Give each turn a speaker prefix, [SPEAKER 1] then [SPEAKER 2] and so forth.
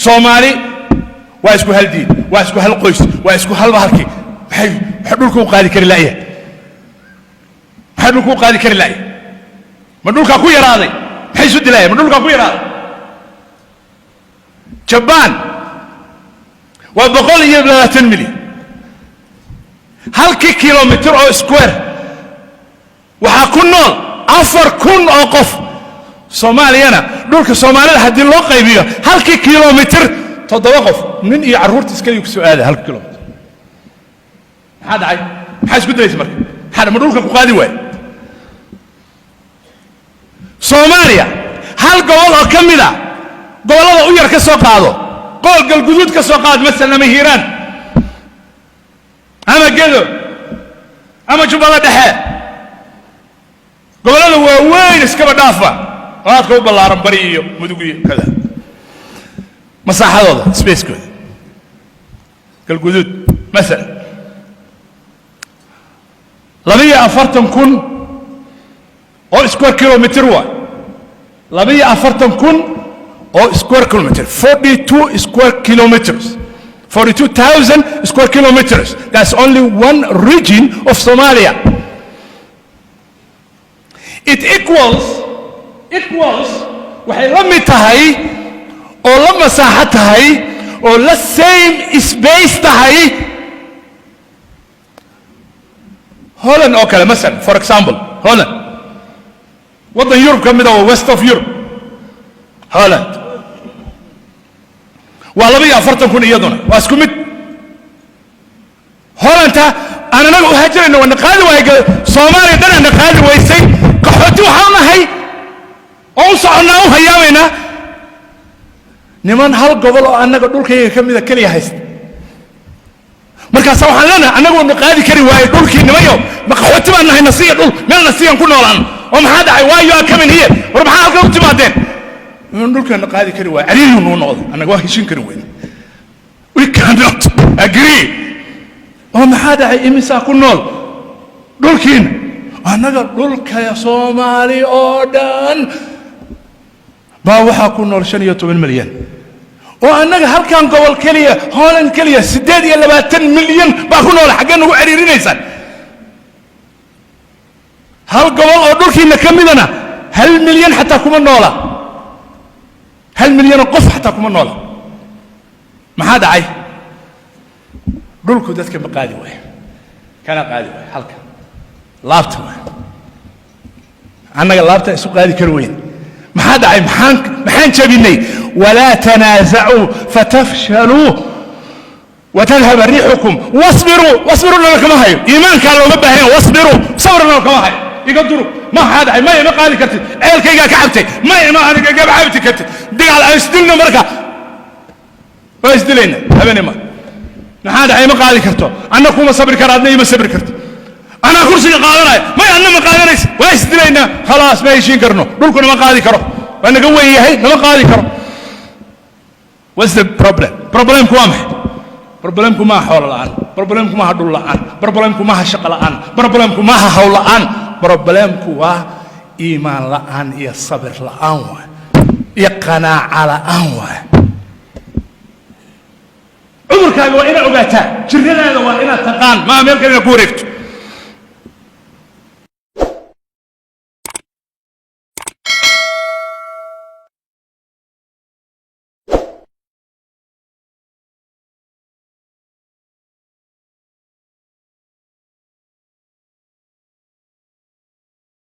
[SPEAKER 1] Somali واسكو هالدين واسكو هالقيس واسكو هالبهركي حدولكو قادي كري لايه حدولكو قادي كري لايه مدولكا كو يراضي حي سد لايه مدولكا كو يراضي جبان وبقول يبلا تنملي هل كيلومتر او سكوير وحا كنول 4 كن او قف Soomaaliyana dhulka Soomaalida hadii loo qaybiyo halkii kiiloomitir 7 qof nin iyo caruurta iska ku soo aaday 1 kiiloomitir maxaa dhacay maxaa isku dayay marka hada ma dhulka ku qaadi waay Soomaaliya hal gobol oo kamida gobolada u yar ka soo qaado qol galguduud ka soo qaad mesela Hiiraan ama Gedo ama Jubbada Dhexe gobolada waaweyn iska dhaafa waad ku balaaran bariyo mudugiyo kada مساحة سبيس كود كالجدود مثلا لبيا أفرتم كن أو سكوير كيلومتر لبيا أفرتم كن أو سكوير كيلومتر 42 square kilometers 42,000 square kilometers. That's only one region of Somalia. It equals waxay la mid tahay oo la masaaxo tahay oo la same space tahay Holland oo kale مثلا for example Holland wadan Europe kamid ah west of Europe Holland waa 42 iyaduna waa isku mid Holland ana naga u hajirayna wana qaadi waayay Soomaaliya dana qaadi waysay qaxooti waxaan ahay oo soconaa u hayaamayna niman hal gobol oo anaga dhulkayga kamida kaliya haysta markaas waxaan leenahay anagu ma qaadi kari waayay dhulkii nimayo ma qaxooti baan nahay nasiya dhul meel nasiyan ku noolaan oo maxaa dhacay waayo kamin hiya war maxaa halka u timaadeen in dhulkan qaadi kari waayay ariyo noo noqdo anaga waa heshin kari weyn we cannot agree oo maxaa dhacay imisa ku nool dhulkiina anaga dhulka Soomaali oo dhan baa waxa ku nool 15 milyan oo anaga halkan gobol kaliya Holland kaliya 28 milyan baa ku nool xagga nagu ciriirinaysan hal gobol oo dhulkiina kamidana 1 milyan hatta kuma noola 1 milyan qof hatta kuma noola maxaa dhacay dhulku dadka ma qaadi waay kana qaadi waay halka laabta anaga laabta isu qaadi kar weyn محد عي محن جبيني ولا تنازعوا فتفشلوا وتذهب ريحكم واصبروا لنا كما هي إيمان كان لو مبهين واصبروا صبروا لنا كما هي يقدروا ما حد عي ما قال كرت عيل كيجا كعبتي ما أنا جاب عبتي كرت دق على أسدلنا مركا وأسدلنا أبني ما حد عي ما قال كرتو أنا كوما صبر كرادني ما صبر كرت أنا كرسي قادرة ما أنا ما قادرش وإيش دلينا خلاص ما يشين كرنو دولكم ما قادي كرو وأنا قوي هي ما قادي كرو What's the problem? Problemku ma حول الآن problemku ma دول الآن problemku ma شقة الآن problemku ma حول الآن problemku waa إيمان الآن يا صبر الآن يا قناعة الآن عمرك وإنا أقاتا جرنا وإنا تقان ما أمريكا يقولك